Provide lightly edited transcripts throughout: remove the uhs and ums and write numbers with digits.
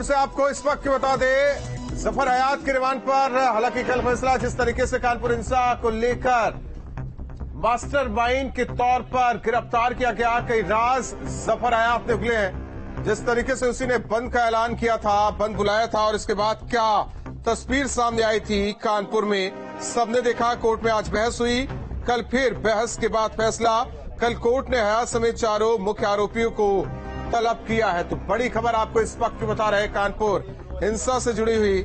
से आपको इस वक्त बता दें, जफर हयात के रिमांड पर हालांकि कल फैसला। जिस तरीके से कानपुर हिंसा को लेकर मास्टरमाइंड के तौर पर गिरफ्तार किया गया, कई राज जफर हयात ने उगले हैं। जिस तरीके से उसी ने बंद का ऐलान किया था, बंद बुलाया था, और इसके बाद क्या तस्वीर सामने आई थी कानपुर में, सबने देखा। कोर्ट में आज बहस हुई, कल फिर बहस के बाद फैसला। कल कोर्ट ने हयात समेत चारों मुख्य आरोपियों को तलब किया है। तो बड़ी खबर आपको इस वक्त बता रहे, कानपुर हिंसा से जुड़ी हुई।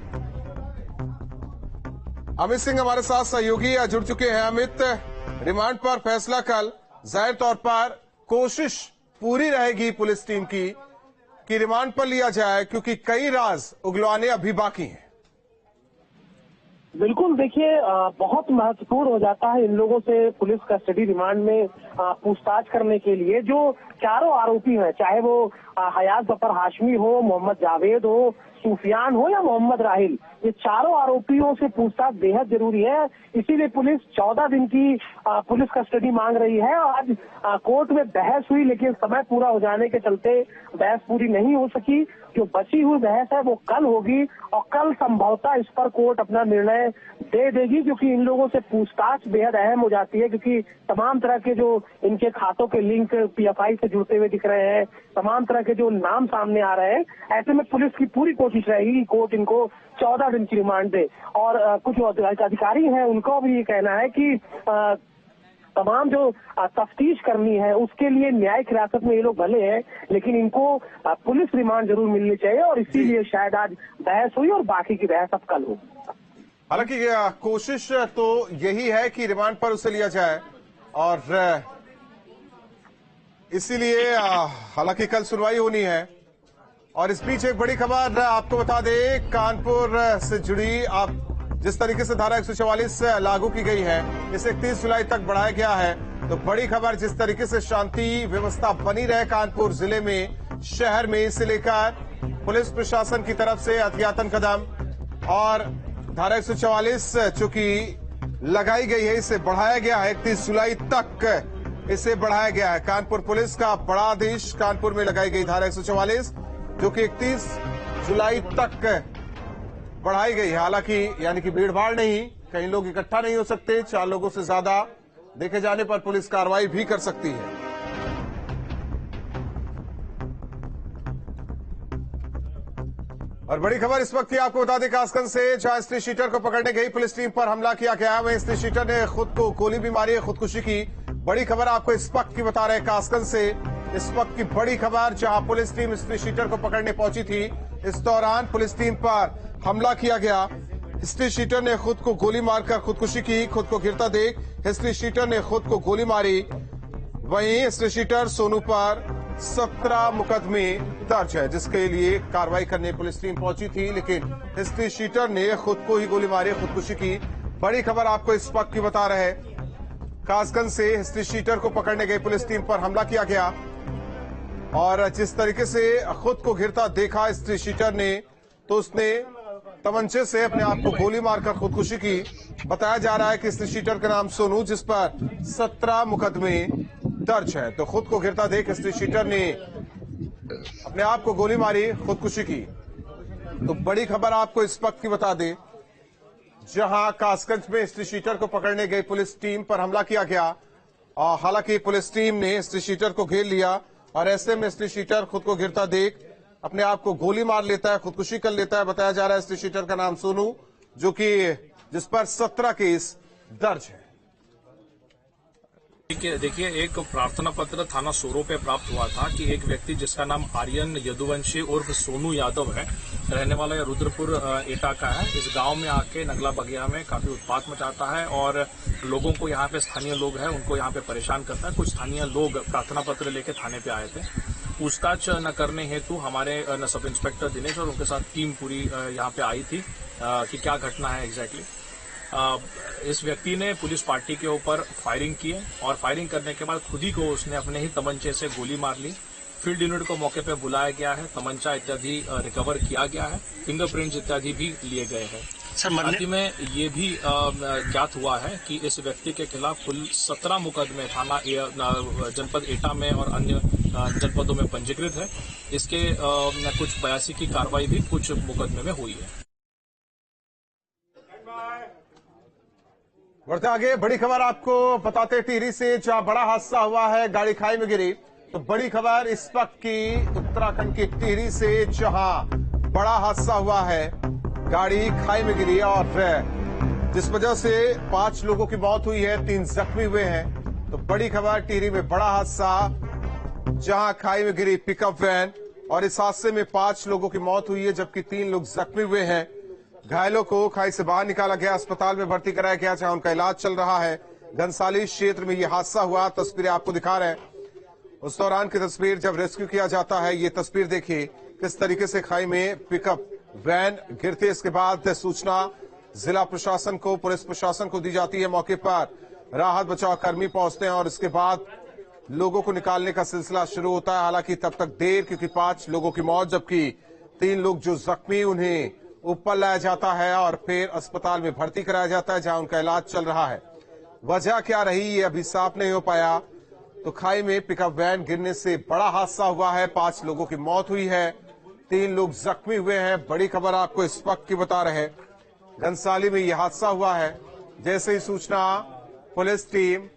अमित सिंह हमारे साथ सहयोगी जुड़ चुके हैं। अमित, रिमांड पर फैसला कल, जाहिर तौर पर कोशिश पूरी रहेगी पुलिस टीम की कि रिमांड पर लिया जाए, क्योंकि कई राज उगलवाने अभी बाकी हैं। बिल्कुल, देखिए बहुत महत्वपूर्ण हो जाता है इन लोगों से पुलिस कस्टडी रिमांड में पूछताछ करने के लिए। जो चारों आरोपी हैं, चाहे वो हयात जफर हाशमी हो, मोहम्मद जावेद हो, सूफियान हो या मोहम्मद राहिल, ये चारों आरोपियों से पूछताछ बेहद जरूरी है। इसीलिए पुलिस 14 दिन की पुलिस कस्टडी मांग रही है। आज कोर्ट में बहस हुई, लेकिन समय पूरा हो जाने के चलते बहस पूरी नहीं हो सकी। जो बची हुई बहस है वो कल होगी, और कल संभवतः इस पर कोर्ट अपना निर्णय दे देगी, क्योंकि इन लोगों से पूछताछ बेहद अहम हो जाती है। क्योंकि तमाम तरह के जो इनके खातों के लिंक पीएफआई से जुड़ते हुए दिख रहे हैं, तमाम तरह के जो नाम सामने आ रहे हैं, ऐसे में पुलिस की पूरी कोशिश रहेगी कि कोर्ट इनको 14 दिन की रिमांड दे। और कुछ अधिकारी हैं, उनका भी ये कहना है कि तमाम जो तफ्तीश करनी है उसके लिए न्यायिक हिरासत में ये लोग भले हैं, लेकिन इनको पुलिस रिमांड जरूर मिलनी चाहिए। और इसीलिए शायद आज बहस हुई और बाकी की बहस अब कल होगी। हालांकि कोशिश तो यही है कि रिमांड पर उसे लिया जाए, और इसीलिए हालांकि कल सुनवाई होनी है। और इस बीच एक बड़ी खबर आपको बता दें, कानपुर से जुड़ी। आप जिस तरीके से धारा 144 लागू की गई है, इसे 31 जुलाई तक बढ़ाया गया है। तो बड़ी खबर, जिस तरीके से शांति व्यवस्था बनी रहे कानपुर जिले में, शहर में, इसे लेकर पुलिस प्रशासन की तरफ से एहतियातन कदम, और धारा 144 चूंकि लगाई गई है, इसे बढ़ाया गया है 31 जुलाई तक, इसे बढ़ाया गया है। कानपुर पुलिस का बड़ा आदेश, कानपुर में लगाई गई धारा 144 जो कि 31 जुलाई तक बढ़ाई गई है। हालांकि यानी कि भीड़ भाड़ नहीं, कई लोग इकट्ठा नहीं हो सकते, 4 लोगों से ज्यादा देखे जाने पर पुलिस कार्रवाई भी कर सकती है। और बड़ी खबर इस वक्त की आपको बता दें, कासगंज से जहां स्त्री शीटर को पकड़ने गई पुलिस टीम पर हमला किया गया, वहीं स्त्री शीटर ने खुद को गोली भी मारी है, खुदकुशी की। बड़ी खबर आपको इस वक्त की बता रहे, कासगंज से इस वक्त की बड़ी खबर, जहां पुलिस टीम स्त्री शीटर को पकड़ने पहुंची थी, इस दौरान पुलिस टीम पर हमला किया गया। स्त्री शीटर ने खुद को गोली मारकर खुदकुशी की। खुद को गिरता देख स्त्री शीटर ने खुद को गोली मारी। वहीं स्त्री शीटर सोनू पर 17 मुकदमे दर्ज है, जिसके लिए कार्रवाई करने पुलिस टीम पहुंची थी, लेकिन स्त्री शीटर ने खुद को ही गोली मारी, खुदकुशी की। बड़ी खबर आपको इस वक्त की बता रहे, कासगंज से स्त्री शीटर को पकड़ने गई पुलिस टीम पर हमला किया गया, और जिस तरीके से खुद को गिरता देखा स्त्री शीटर ने, तो उसने तमंचे से अपने आप को गोली मारकर खुदकुशी की। बताया जा रहा है कि स्त्री शीटर का नाम सोनू, जिस पर 17 मुकदमे दर्ज है। तो खुद को गिरता देख स्त्री शीटर ने अपने आप को गोली मारी, खुदकुशी की। तो बड़ी खबर आपको इस वक्त की बता दें, जहां कासगंज में स्त्री शीटर को पकड़ने गई पुलिस टीम पर हमला किया गया, और हालांकि पुलिस टीम ने स्त्री शीटर को घेर लिया, और ऐसे में स्त्री शीटर खुद को गिरता देख अपने आप को गोली मार लेता है, खुदकुशी कर लेता है। बताया जा रहा है स्त्री शीटर का नाम सोनू, जो कि जिस पर 17 केस दर्ज है। देखिए, एक प्रार्थना पत्र थाना सोरो पे प्राप्त हुआ था कि एक व्यक्ति जिसका नाम आर्यन यदुवंशी उर्फ सोनू यादव है, रहने वाला रुद्रपुर एटा का है, इस गांव में आके नगला बगिया में काफी उत्पात मचाता है और लोगों को, यहाँ पे स्थानीय लोग हैं उनको यहाँ पे परेशान करता है। कुछ स्थानीय लोग प्रार्थना पत्र लेके थाने पे आए थे। पूछताछ न करने हेतु हमारे सब इंस्पेक्टर दिनेश और उनके साथ टीम पूरी यहाँ पे आई थी कि क्या घटना है एग्जैक्टली। इस व्यक्ति ने पुलिस पार्टी के ऊपर फायरिंग की है, और फायरिंग करने के बाद खुद ही को उसने अपने ही तमंचे से गोली मार ली। फील्ड यूनिट को मौके पर बुलाया गया है, तमंचा इत्यादि रिकवर किया गया है, फिंगरप्रिंट्स इत्यादि भी लिए गए हैं। साथ ही में ये भी ज्ञात हुआ है कि इस व्यक्ति के खिलाफ कुल 17 मुकदमे थाना जनपद एटा में और अन्य जनपदों में पंजीकृत है। इसके कुछ 82 की कार्रवाई भी कुछ मुकदमे में हुई है। बढ़ते आगे, बड़ी खबर आपको बताते टिहरी से, जहां बड़ा हादसा हुआ है, गाड़ी खाई में गिरी। तो बड़ी खबर इस वक्त की उत्तराखंड के टिहरी से, जहां बड़ा हादसा हुआ है, गाड़ी खाई में गिरी और जिस वजह से 5 लोगों की मौत हुई है, 3 जख्मी हुए हैं। तो बड़ी खबर टिहरी में बड़ा हादसा, जहां खाई में गिरी पिकअप वैन और इस हादसे में 5 लोगों की मौत हुई है, जबकि 3 लोग जख्मी हुए हैं। घायलों को खाई से बाहर निकाला गया, अस्पताल में भर्ती कराया गया, जहां उनका इलाज चल रहा है। घनसाली क्षेत्र में यह हादसा हुआ, तस्वीरें आपको दिखा रहे हैं। उस दौरान की तस्वीर जब रेस्क्यू किया जाता है। ये तस्वीर देखिए किस तरीके से खाई में पिकअप वैन गिरते। इसके बाद सूचना जिला प्रशासन को, पुलिस प्रशासन को दी जाती है। मौके पर राहत बचाव कर्मी पहुंचते हैं और इसके बाद लोगों को निकालने का सिलसिला शुरू होता है। हालांकि तब तक देर, क्योंकि 5 लोगों की मौत, जबकि 3 लोग जो जख्मी, उन्हें ऊपर लाया जाता है और फिर अस्पताल में भर्ती कराया जाता है, जहां उनका इलाज चल रहा है। वजह क्या रही, ये अभी साफ नहीं हो पाया। तो खाई में पिकअप वैन गिरने से बड़ा हादसा हुआ है, 5 लोगों की मौत हुई है, 3 लोग जख्मी हुए हैं। बड़ी खबर आपको इस वक्त की बता रहे हैं, घनसाली में यह हादसा हुआ है। जैसे ही सूचना पुलिस टीम,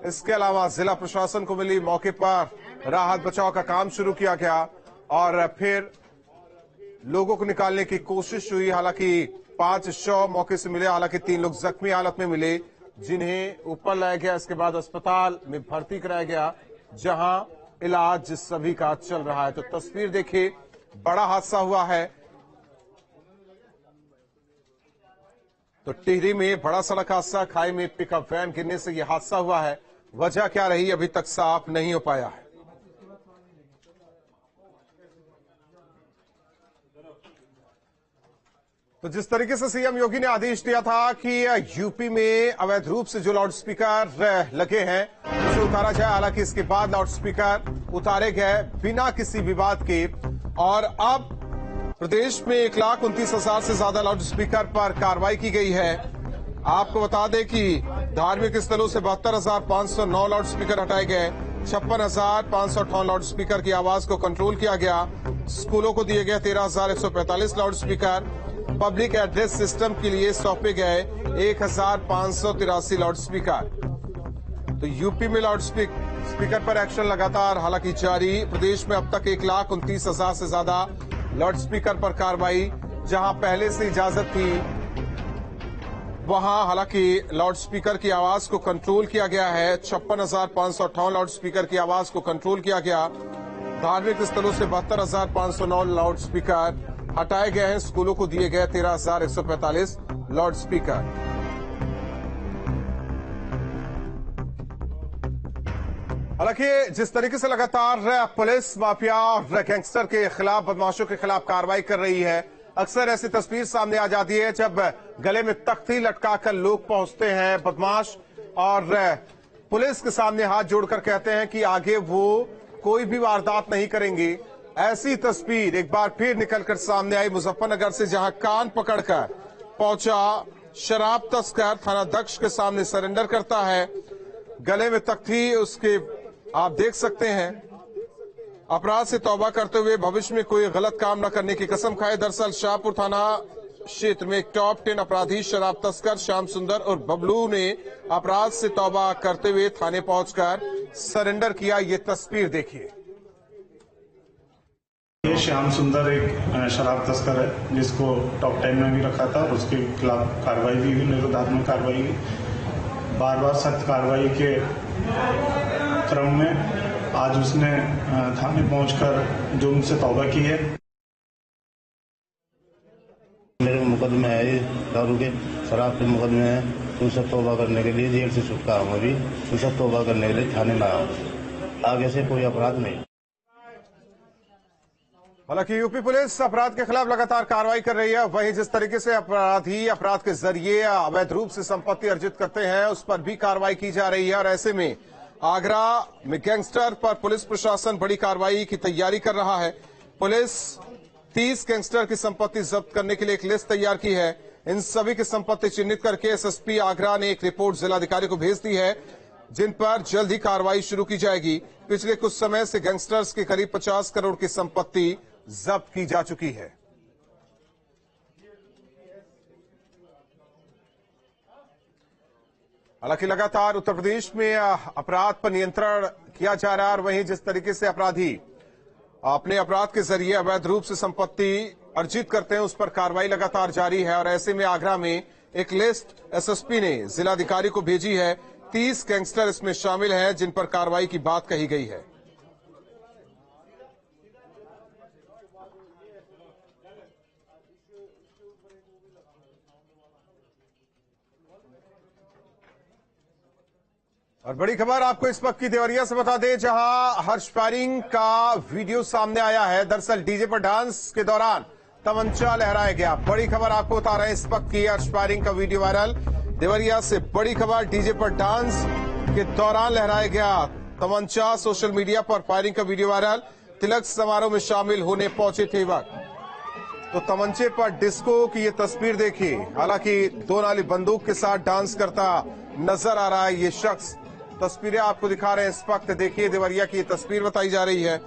इसके अलावा जिला प्रशासन को मिली, मौके पर राहत बचाव का काम शुरू किया गया और फिर लोगों को निकालने की कोशिश हुई। हालांकि 5 शव मौके से मिले, हालांकि 3 लोग जख्मी हालत में मिले, जिन्हें ऊपर लाया गया। इसके बाद अस्पताल में भर्ती कराया गया, जहां इलाज सभी का चल रहा है। तो तस्वीर देखिए, बड़ा हादसा हुआ है। तो टिहरी में बड़ा सड़क हादसा, खाई में पिकअप वैन गिरने से यह हादसा हुआ है। वजह क्या रही, अभी तक साफ नहीं हो पाया है। तो जिस तरीके से सीएम योगी ने आदेश दिया था कि यूपी में अवैध रूप से जो लाउड स्पीकर लगे हैं उसे उतारा जाए, हालांकि इसके बाद लाउड स्पीकर उतारे गए बिना किसी विवाद के। और अब प्रदेश में 1,29,000 से ज्यादा लाउड स्पीकर पर कार्रवाई की गई है। आपको बता दें कि धार्मिक स्थलों से 72,509 लाउड स्पीकर हटाए गए, 56,558 लाउड स्पीकर की आवाज को कंट्रोल किया गया। स्कूलों को दिए गए 13,145 loud speaker. Public address system के लिए सौंपे गए 1,583 लाउड स्पीकर। तो यूपी में लाउड स्पीकर पर एक्शन लगातार हालांकि जारी। प्रदेश में अब तक 1,29,000 से ज्यादा लाउड स्पीकर पर कार्रवाई। जहां पहले से इजाजत थी, वहां हालांकि लाउड स्पीकर की आवाज को कंट्रोल किया गया है। 56,558 लाउड स्पीकर की आवाज को कंट्रोल किया गया। धार्मिक स्थलों से 72,509 लाउड स्पीकर हटाए गए हैं। स्कूलों को दिए गए 13,145 लाउड स्पीकर। हालांकि जिस तरीके से लगातार पुलिस माफिया और गैंगस्टर के खिलाफ, बदमाशों के खिलाफ कार्रवाई कर रही है, अक्सर ऐसी तस्वीर सामने आ जाती है जब गले में तख्ती लटकाकर लोग पहुंचते हैं बदमाश और पुलिस के सामने हाथ जोड़कर कहते हैं कि आगे वो कोई भी वारदात नहीं करेंगे। ऐसी तस्वीर एक बार फिर निकलकर सामने आई मुजफ्फरनगर से, जहां कान पकड़कर पहुंचा शराब तस्कर थानाध्यक्ष के सामने सरेंडर करता है। गले में तख्ती, उसके आप देख सकते हैं, अपराध से तौबा करते हुए भविष्य में कोई गलत काम न करने की कसम खाए। दरअसल शाहपुर थाना क्षेत्र में एक टॉप 10 अपराधी शराब तस्कर श्याम सुंदर और बबलू ने अपराध से तौबा करते हुए थाने पहुंचकर सरेंडर किया। ये तस्वीर देखिए। ये श्याम सुंदर एक शराब तस्कर है, जिसको टॉप 10 में भी रखा था और उसके खिलाफ कार्रवाई भी हुई, निरोधात्मक कार्रवाई हुई। बार बार सख्त कार्रवाई के क्रम में आज उसने थाने पहुंचकर जुर्म से तौबा की है। मेरे मुकदमे है, ये दारू के शराब के मुकदमे है, तो उसे तौबा करने के लिए जेल से छुटका हूँ। अभी उसे तौबा करने के लिए थाने में आया हूँ। आगे से कोई अपराध नहीं। हालांकि यूपी पुलिस अपराध के खिलाफ लगातार कार्रवाई कर रही है। वहीं जिस तरीके से अपराधी अपराध के जरिए अवैध रूप से संपत्ति अर्जित करते हैं, उस पर भी कार्रवाई की जा रही है। और ऐसे में आगरा में गैंगस्टर पर पुलिस प्रशासन बड़ी कार्रवाई की तैयारी कर रहा है। पुलिस 30 गैंगस्टर की संपत्ति जब्त करने के लिए एक लिस्ट तैयार की है। इन सभी की संपत्ति चिन्हित करके एसएसपी आगरा ने एक रिपोर्ट जिलाधिकारी को भेज दी है, जिन पर जल्द ही कार्रवाई शुरू की जाएगी। पिछले कुछ समय से गैंगस्टर्स की करीब 50 करोड़ की संपत्ति जब्त की जा चुकी है। हालांकि लगातार उत्तर प्रदेश में अपराध पर नियंत्रण किया जा रहा है और वहीं जिस तरीके से अपराधी अपने अपराध के जरिए अवैध रूप से संपत्ति अर्जित करते हैं, उस पर कार्रवाई लगातार जारी है। और ऐसे में आगरा में एक लिस्ट एसएसपी ने जिलाधिकारी को भेजी है। 30 गैंगस्टर इसमें शामिल हैं, जिन पर कार्रवाई की बात कही गई है। और बड़ी खबर आपको इस वक्त की देवरिया से बता दें, जहां हर्ष फायरिंग का वीडियो सामने आया है। दरअसल डीजे पर डांस के दौरान तमंचा लहराया गया। बड़ी खबर आपको बता रहे हैं इस वक्त की, हर्ष फायरिंग का वीडियो वायरल। देवरिया से बड़ी खबर, डीजे पर डांस के दौरान लहराया गया तमंचा, सोशल मीडिया पर फायरिंग का वीडियो वायरल। तिलक समारोह में शामिल होने पहुंचे थे वक्त तो तमंचे पर डिस्को की ये तस्वीर देखिए। हालांकि 2 नाली बंदूक के साथ डांस करता नजर आ रहा है ये शख्स। तस्वीरें आपको दिखा रहे हैं इस वक्त, देखिए देवरिया की तस्वीर बताई जा रही है,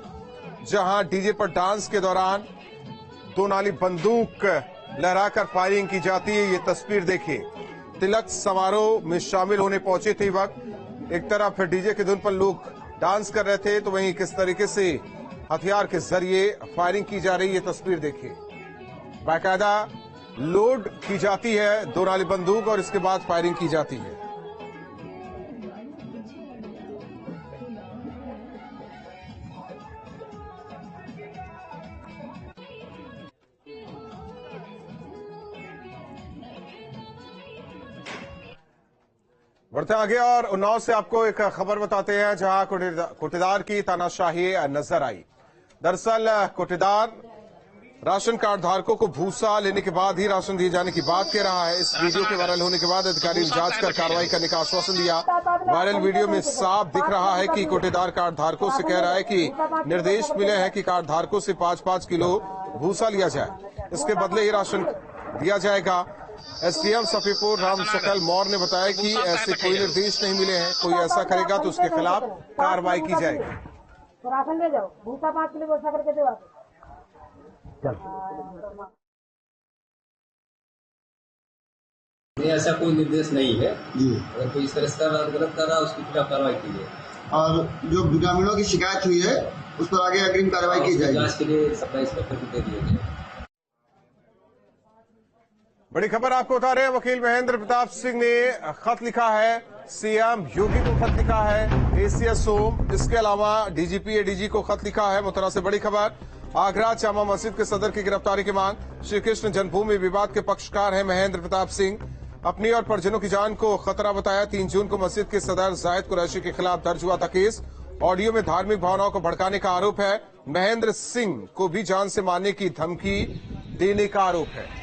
जहां डीजे पर डांस के दौरान 2 नाली बंदूक लहराकर फायरिंग की जाती है। ये तस्वीर देखिए। तिलक समारोह में शामिल होने पहुंचे थे वक्त एक तरफ डीजे की धुन पर लोग डांस कर रहे थे, तो वहीं किस तरीके से हथियार के जरिए फायरिंग की जा रही है। ये तस्वीर देखिए, बाकायदा लोड की जाती है 2 नाली बंदूक और इसके बाद फायरिंग की जाती है। बढ़ते आगे और उन्नाव से आपको एक खबर बताते हैं, जहां कोटेदार की तानाशाही नजर आई। दरअसल कोटेदार राशन कार्ड धारकों को भूसा लेने के बाद ही राशन दिए जाने की बात कह रहा है। इस वीडियो के वायरल होने के बाद अधिकारी ने जांच कर कार्रवाई करने का आश्वासन दिया। वायरल वीडियो में साफ दिख रहा है कि कोटेदार कार्ड धारकों से कह रहा है कि निर्देश मिले हैं कि कार्ड धारकों से 5-5 किलो भूसा लिया जाए, इसके बदले ही राशन दिया जाएगा। एसडीएम सफीपुर राम शकल मौर्य ने बताया कि ऐसे कोई निर्देश नहीं मिले हैं, कोई ऐसा करेगा तो उसके खिलाफ कार्रवाई की जाएगी। तो राशन ले जाओ, भूसा 5 किलो व्यवस्था करके दो। ऐसा कोई निर्देश नहीं है जी। अगर कोई इस तरह से गलत कर रहा है उसकी खिलाफ कार्रवाई की जाए, और जो ग्रामीणों की शिकायत हुई है उस पर आगे अग्रिम कार्रवाई की जाएगी। जांच के लिए सप्लाई इंस्पेक्टर को दे दिया गया। बड़ी खबर आपको बता रहे हैं, वकील महेंद्र प्रताप सिंह ने खत लिखा है, सीएम योगी को खत लिखा है, एसीएस सोम, इसके अलावा डीजीपी एडीजी को खत लिखा है। मुतरा से बड़ी खबर, आगरा जामा मस्जिद के सदर की गिरफ्तारी की मांग। श्री कृष्ण जन्मभूमि विवाद के पक्षकार हैं महेंद्र प्रताप सिंह। अपनी और परिजनों की जान को खतरा बताया। 3 जून को मस्जिद के सदर जाहिद कुरैशी के खिलाफ दर्ज हुआ था केस। ऑडियो में धार्मिक भावनाओं को भड़काने का आरोप है। महेंद्र सिंह को भी जान से मारने की धमकी देने का आरोप है।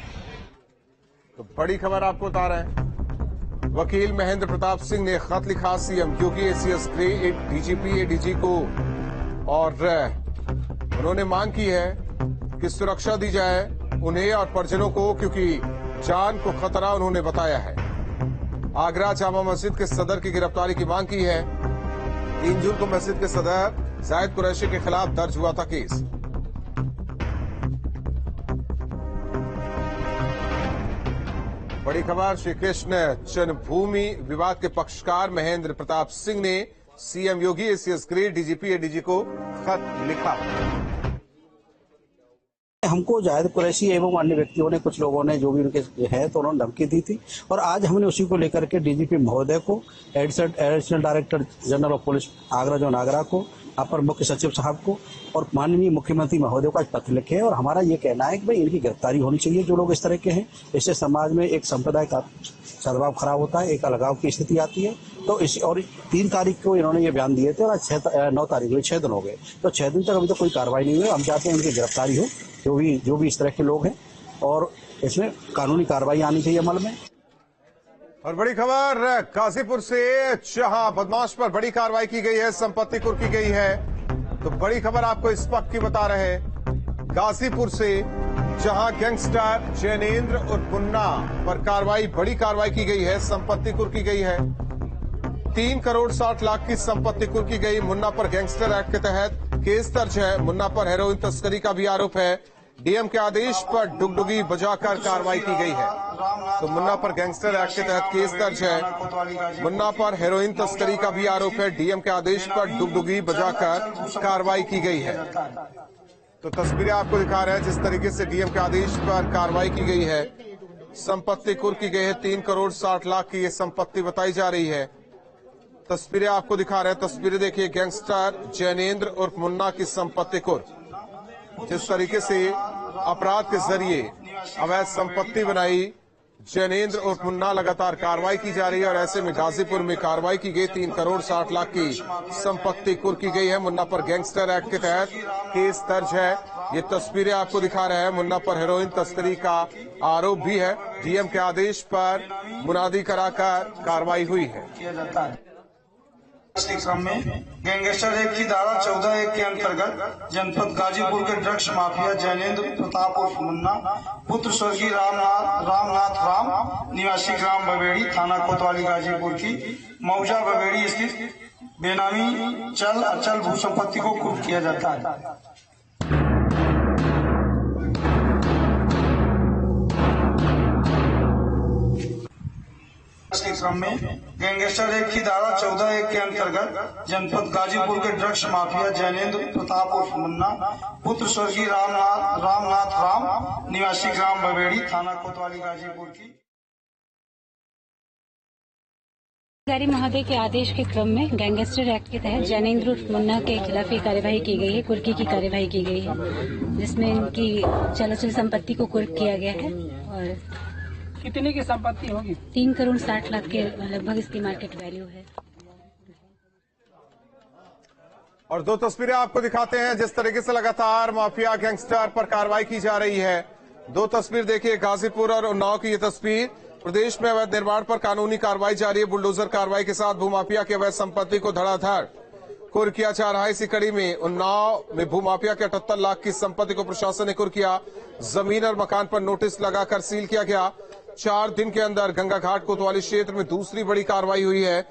तो बड़ी खबर आपको बता रहे हैं, वकील महेंद्र प्रताप सिंह ने खत लिखा सीएम योगी, एसीएस ग्रे, डीजीपी एडीजी को, और उन्होंने मांग की है कि सुरक्षा दी जाए उन्हें और परिजनों को, क्योंकि जान को खतरा उन्होंने बताया है। आगरा जामा मस्जिद के सदर की गिरफ्तारी की मांग की है। 3 जून को मस्जिद के सदर जाहिद कुरैशी के खिलाफ दर्ज हुआ था केस। बड़ी खबर, श्री कृष्ण जन्मभूमि विवाद के पक्षकार महेंद्र प्रताप सिंह ने सीएम योगी, एसीएस ग्रे, डीजीपी एडीजी को खत लिखा। हमको जाहिद कुरैशी एवं अन्य व्यक्तियों ने, कुछ लोगों ने जो भी उनके है तो उन्होंने धमकी दी थी, और आज हमने उसी को लेकर के डीजीपी महोदय को, additional director general of police Agra zone Agra को, अपर मुख्य सचिव साहब को और माननीय मुख्यमंत्री महोदय को आज पत्र लिखे हैं। और हमारा ये कहना है कि भाई इनकी गिरफ्तारी होनी चाहिए जो लोग इस तरह के हैं। इससे समाज में एक संप्रदाय का सद्भाव खराब होता है, एक अलगाव की स्थिति आती है। तो इस और 3 तारीख को इन्होंने ये बयान दिए थे और आज 9 तारीख हुई, 6 दिन हो गए। तो 6 दिन तक अभी तो कोई कार्रवाई नहीं हुई। हम चाहते हैं इनकी गिरफ्तारी हो, जो भी इस तरह के लोग हैं, और इसमें कानूनी कार्रवाई आनी चाहिए अमल में। और बड़ी खबर गाजीपुर से, जहां बदमाश पर बड़ी कार्रवाई की गई है, संपत्ति कुर्की गई है। तो बड़ी खबर आपको इस वक्त की बता रहे हैं, गाजीपुर से जहां गैंगस्टर जैनेंद्र और मुन्ना पर बड़ी कार्रवाई की गई है। संपत्ति कुर्क की गई है। 3 करोड़ 60 लाख की संपत्ति कुर्क की गई। मुन्ना पर गैंगस्टर एक्ट के तहत केस दर्ज है। मुन्ना पर हेरोइन तस्करी का भी आरोप है। डीएम के आदेश पर डुगडुगी बजाकर कार्रवाई की गई है। तो मुन्ना पर गैंगस्टर एक्ट के तहत केस दर्ज है। मुन्ना पर हेरोइन तस्करी का भी आरोप है। डीएम के आदेश पर डुगडुगी बजाकर कार्रवाई की गई है। तो तस्वीरें आपको दिखा रहे हैं जिस तरीके से डीएम के आदेश पर कार्रवाई की गई है। संपत्ति कुर्क की गई है। 3 करोड़ 60 लाख की ये संपत्ति बताई जा रही है। तस्वीरें आपको दिखा रहे हैं। तस्वीरें देखिए, गैंगस्टर जैनेंद्र और मुन्ना की संपत्ति कुर्क। जिस तरीके से अपराध के जरिए अवैध संपत्ति बनाई जैनेंद्र और मुन्ना, लगातार कार्रवाई की जा रही है। और ऐसे में गाजीपुर में कार्रवाई की गई। 3 करोड़ 60 लाख की संपत्ति कुर्क की गई है। मुन्ना पर गैंगस्टर एक्ट के तहत केस दर्ज है। ये तस्वीरें आपको दिखा रहे हैं। मुन्ना पर हेरोइन तस्करी का आरोप भी है। डीएम के आदेश पर मुनादी कराकर कार्रवाई हुई है। इस क्रम में गैंगस्टर एक्ट की धारा 14(1) के अंतर्गत जनपद गाजीपुर के ड्रग्स माफिया जैनेंद्र प्रताप उर्फ मुन्ना पुत्र स्वर्गीय रामनाथ राम निवासी ग्राम बबेड़ी थाना कोतवाली गाजीपुर की मौजा बबेड़ी स्थित बेनामी चल अचल भू संपत्ति को कुर्क किया जाता है। इस क्रम में गैंगस्टर एक्ट की धारा 14(1) के अंतर्गत जनपद गाजीपुर के ड्रग्स माफिया जैनेंद्र प्रताप उर्फ मुन्ना पुत्र स्वर्गीय रामनाथ राम निवासी ग्राम बबेड़ी थाना कोतवाली गाजीपुर की अधिकारी महोदय के आदेश के क्रम में गैंगस्टर एक्ट के तहत जैनेंद्र उर्फ मुन्ना के खिलाफ ये कार्यवाही की गई है। कुर्की की कार्यवाही की गई है, जिसमें इनकी चल संपत्ति को कुर्क किया गया है। और कितने की संपत्ति होगी? 3 करोड़ 60 लाख के लगभग इसकी मार्केट वैल्यू है। और 2 तस्वीरें आपको दिखाते हैं जिस तरीके से लगातार माफिया गैंगस्टर पर कार्रवाई की जा रही है। 2 तस्वीर देखिए, गाजीपुर और उन्नाव की ये तस्वीर। प्रदेश में अवैध निर्माण पर कानूनी कार्रवाई जारी है। बुलडोजर कार्रवाई के साथ भूमाफिया की अवैध संपत्ति को धड़ाधड़ कुर्क किया जा रहा है। इसी कड़ी में उन्नाव में भूमाफिया के 78 लाख की संपत्ति को प्रशासन ने कुर्क किया। जमीन और मकान पर नोटिस लगाकर सील किया गया। 4 दिन के अंदर गंगा घाट कोतवाली क्षेत्र में दूसरी बड़ी कार्रवाई हुई है।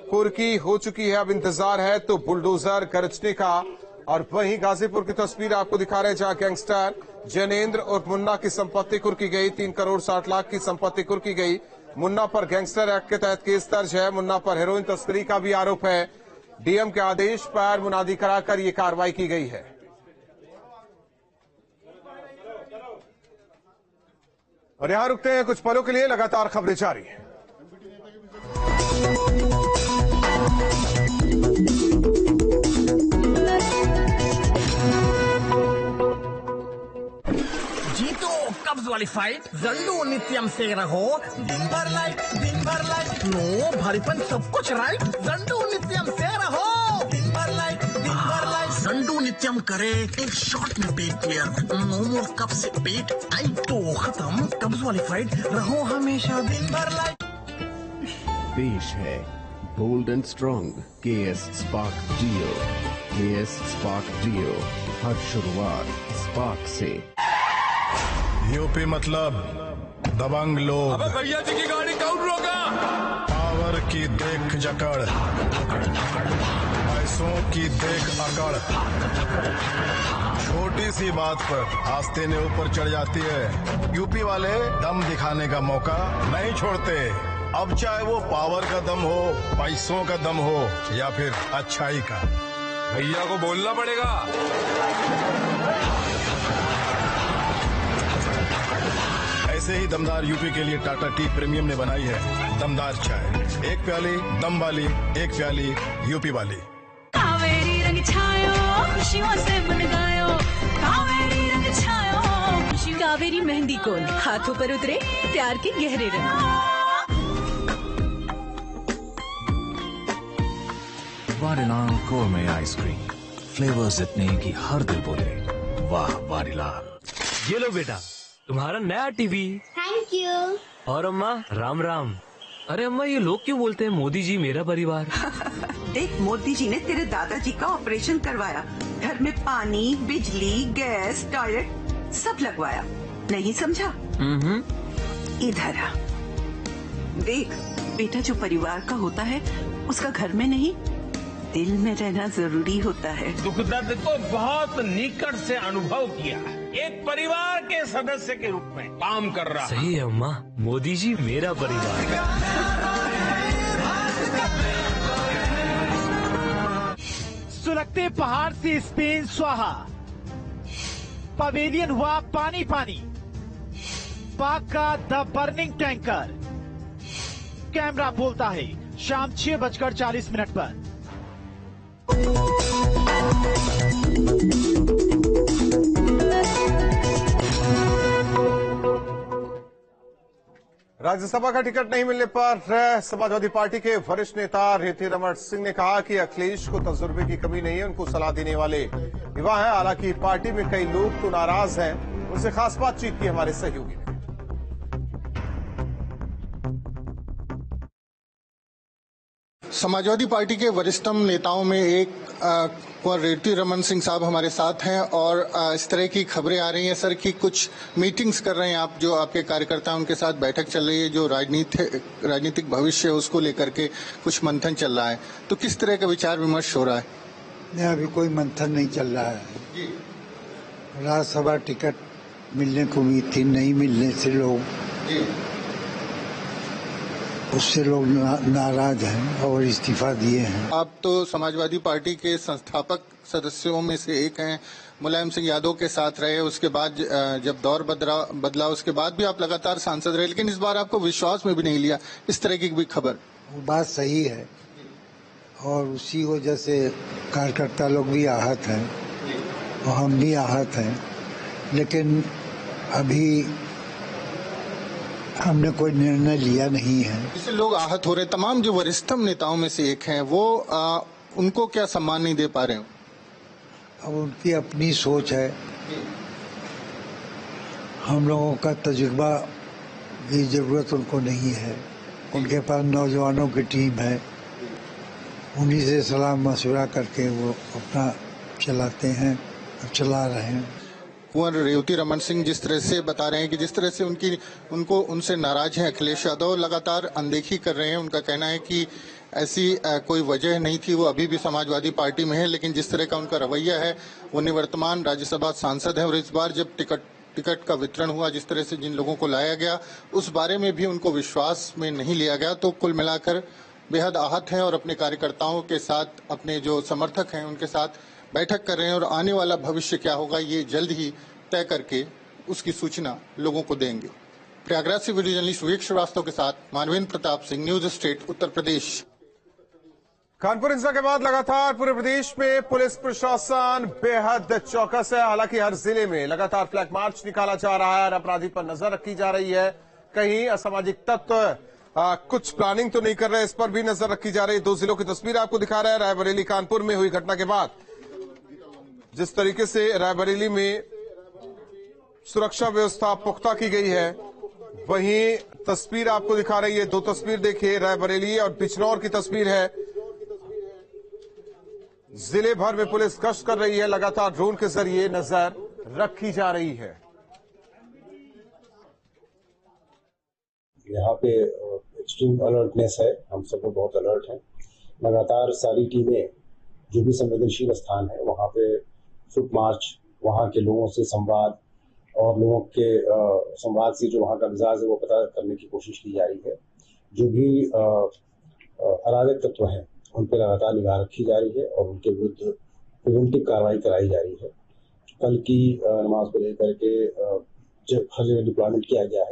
कुर्की हो चुकी है, अब इंतजार है तो बुलडोजर गरजने का। और वहीं गाजीपुर की तस्वीर आपको दिखा रहे हैं जहां गैंगस्टर जैनेंद्र और मुन्ना की संपत्ति कुर्क की गई। 3 करोड़ 60 लाख की संपत्ति कुर्क की गई। मुन्ना पर गैंगस्टर एक्ट के तहत केस दर्ज है। मुन्ना पर हेरोइन तस्करी का भी आरोप है। डीएम के आदेश पर मुनादी कराकर ये कार्रवाई की गई है। और यहां रुकते हैं कुछ पलों के लिए, लगातार खबरें जारी हैं। जीतो कब्ज वाली फाइट, जंडू नित्यम से रहो दिन भर लाइट, नो भारीपन सब कुछ राइट, जंडू नित्यम से रहो दिन भर लाइट। जंडू नित्यम करे एक शॉट में पेट क्लियर, नो मोर कब से पेट टाइट तो खत्म। कब्ज वाली फाइट, रहो हमेशा दिन भर लाइट। पेश है bold and strong KS spark deo. KS spark deo, हर शुरुआत स्पार्क से। यूपी मतलब दबंग लोग। अबे भैया जी की गाड़ी कौन रोका? पावर की देख जकड़, पैसों की देख अकड़, छोटी सी बात पर आस्तीन ऊपर चढ़ जाती है। यूपी वाले दम दिखाने का मौका नहीं छोड़ते। अब चाहे वो पावर का दम हो, पैसों का दम हो या फिर अच्छाई का। भैया को बोलना पड़ेगा। ऐसे ही दमदार यूपी के लिए टाटा टी प्रीमियम ने बनाई है दमदार चाय। एक प्याली दम वाली, एक प्याली यूपी वाली। कावेरी रंग छायो, खुशियों से मन गायो, कावेरी रंग छायो खुशियों। कावेरी मेहंदी कोन, हाथों पर उतरे प्यार के गहरे रंग। वारीलाल गोरमे आइसक्रीम, फ्लेवर्स इतने कि हर दिल बोले वाह वारीलाल। ये लो बेटा तुम्हारा नया टीवी। Thank you. और अम्मा राम राम। अरे अम्मा ये लोग क्यों बोलते हैं मोदी जी मेरा परिवार? देख मोदी जी ने तेरे दादाजी का ऑपरेशन करवाया, घर में पानी, बिजली, गैस, टॉयलेट सब लगवाया। नहीं समझा? इधर आ। देख बेटा, जो परिवार का होता है उसका घर में नहीं दिल में रहना जरूरी होता है। दुख दर्द को बहुत निकट से अनुभव किया है, एक परिवार के सदस्य के रूप में काम कर रहा। सही है अम्मा, मोदी जी मेरा परिवार है। सुलगते पहाड़ से स्पेन स्वाहा, पवेलियन हुआ पानी पानी, पाक का द बर्निंग टैंकर। कैमरा बोलता है शाम 6:40 पर। राज्यसभा का टिकट नहीं मिलने पर समाजवादी पार्टी के वरिष्ठ नेता रेवती रमन सिंह ने कहा कि अखिलेश को तजुर्बे की कमी नहीं है, उनको सलाह देने वाले युवा हैं। हालांकि पार्टी में कई लोग तो नाराज हैं, उनसे खास बातचीत की हमारे सहयोगी ने। समाजवादी पार्टी के वरिष्ठतम नेताओं में एक कुंवर रेवती रमन सिंह साहब हमारे साथ हैं और इस तरह की खबरें आ रही हैं सर कि कुछ मीटिंग्स कर रहे हैं आप, जो आपके कार्यकर्ता उनके साथ बैठक चल रही है, जो राजनीतिक भविष्य है उसको लेकर के कुछ मंथन चल रहा है, तो किस तरह का विचार विमर्श हो रहा है? नहीं, अभी कोई मंथन नहीं चल रहा है। राज्यसभा टिकट मिलने को उम्मीद थी, नहीं मिलने से उससे लोग नाराज हैं और इस्तीफा दिए हैं। आप तो समाजवादी पार्टी के संस्थापक सदस्यों में से एक हैं, मुलायम सिंह यादव के साथ रहे, उसके बाद जब दौर बदला उसके बाद भी आप लगातार सांसद रहे, लेकिन इस बार आपको विश्वास में भी नहीं लिया, इस तरह की भी खबर। वो बात सही है और उसी वजह से कार्यकर्ता लोग भी आहत हैं और हम भी आहत हैं, लेकिन अभी हमने कोई निर्णय लिया नहीं है। जिससे लोग आहत हो रहे, तमाम जो वरिष्ठतम नेताओं में से एक हैं, वो उनको क्या सम्मान नहीं दे पा रहे हो? अब उनकी अपनी सोच है, हम लोगों का तजुर्बा की जरूरत उनको नहीं है, उनके पास नौजवानों की टीम है, उन्हीं से सलाह मशवरा करके वो अपना चलाते हैं और चला रहे हैं। कुंवर रेवती रमन सिंह जिस तरह से बता रहे हैं कि जिस तरह से उनसे नाराज हैं अखिलेश यादव, लगातार अनदेखी कर रहे हैं। उनका कहना है कि ऐसी कोई वजह नहीं थी, वो अभी भी समाजवादी पार्टी में है, लेकिन जिस तरह का उनका रवैया है, वो निवर्तमान राज्यसभा सांसद है और इस बार जब टिकट का वितरण हुआ, जिस तरह से जिन लोगों को लाया गया उस बारे में भी उनको विश्वास में नहीं लिया गया, तो कुल मिलाकर बेहद आहत हैं और अपने कार्यकर्ताओं के साथ, अपने जो समर्थक हैं उनके साथ बैठक कर रहे हैं और आने वाला भविष्य क्या होगा ये जल्द ही तय करके उसकी सूचना लोगों को देंगे। प्रयागराज से वीडियो जर्नलिस्ट विवेक श्रीवास्तव के साथ मानवेंद्र प्रताप सिंह, न्यूज स्टेट, उत्तर प्रदेश। कानपुर हिंसा के बाद लगातार पूरे प्रदेश में पुलिस प्रशासन बेहद चौकस है। हालांकि हर जिले में लगातार फ्लैग मार्च निकाला जा रहा है और अपराधी पर नजर रखी जा रही है। कहीं असामाजिक तत्व कुछ प्लानिंग तो नहीं कर रहे, इस पर भी नजर रखी जा रही है। दो जिलों की तस्वीर आपको दिखा रहा है। रायबरेली कानपुर में हुई घटना के बाद जिस तरीके से रायबरेली में सुरक्षा व्यवस्था पुख्ता की गई है, वहीं तस्वीर आपको दिखा रही है। दो तस्वीर देखिए, रायबरेली और बिजनौर की तस्वीर है। जिले भर में पुलिस गश्त कर रही है, लगातार ड्रोन के जरिए नजर रखी जा रही है। यहाँ पे एक्सट्रीम अलर्टनेस है, हम सब लोग बहुत अलर्ट हैं। लगातार सारी टीमें जो भी संवेदनशील स्थान है वहाँ पे फुट मार्च, वहाँ के लोगों से संवाद और लोगों के संवाद से जो वहाँ का मिजाज है वो पता करने की कोशिश की जा रही है। जो भी अराजक तत्व हैं उन पर लगातार निगाह रखी जा रही है और उनके विरुद्ध प्रिवेंटिव कार्रवाई कराई जा रही है। कल की नमाज को लेकर के हर जगह डिप्लॉयमेंट किया गया है।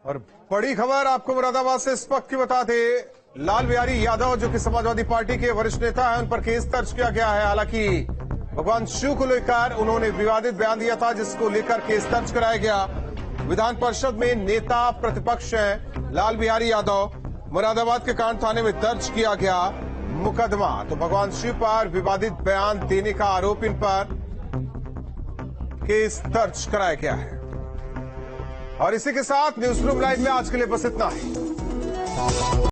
और बड़ी खबर आपको मुरादाबाद से इस वक्त की बता दें, लाल बिहारी यादव जो कि समाजवादी पार्टी के वरिष्ठ नेता हैं, उन पर केस दर्ज किया गया है। हालांकि भगवान शिव को लेकर उन्होंने विवादित बयान दिया था, जिसको लेकर केस दर्ज कराया गया। विधान परिषद में नेता प्रतिपक्ष हैं लाल बिहारी यादव। मुरादाबाद के कांड थाने में दर्ज किया गया मुकदमा। तो भगवान शिव पर विवादित बयान देने का आरोप इन पर केस दर्ज कराया गया है। और इसी के साथ न्यूज रूम लाइव में आज के लिए बस इतना ही।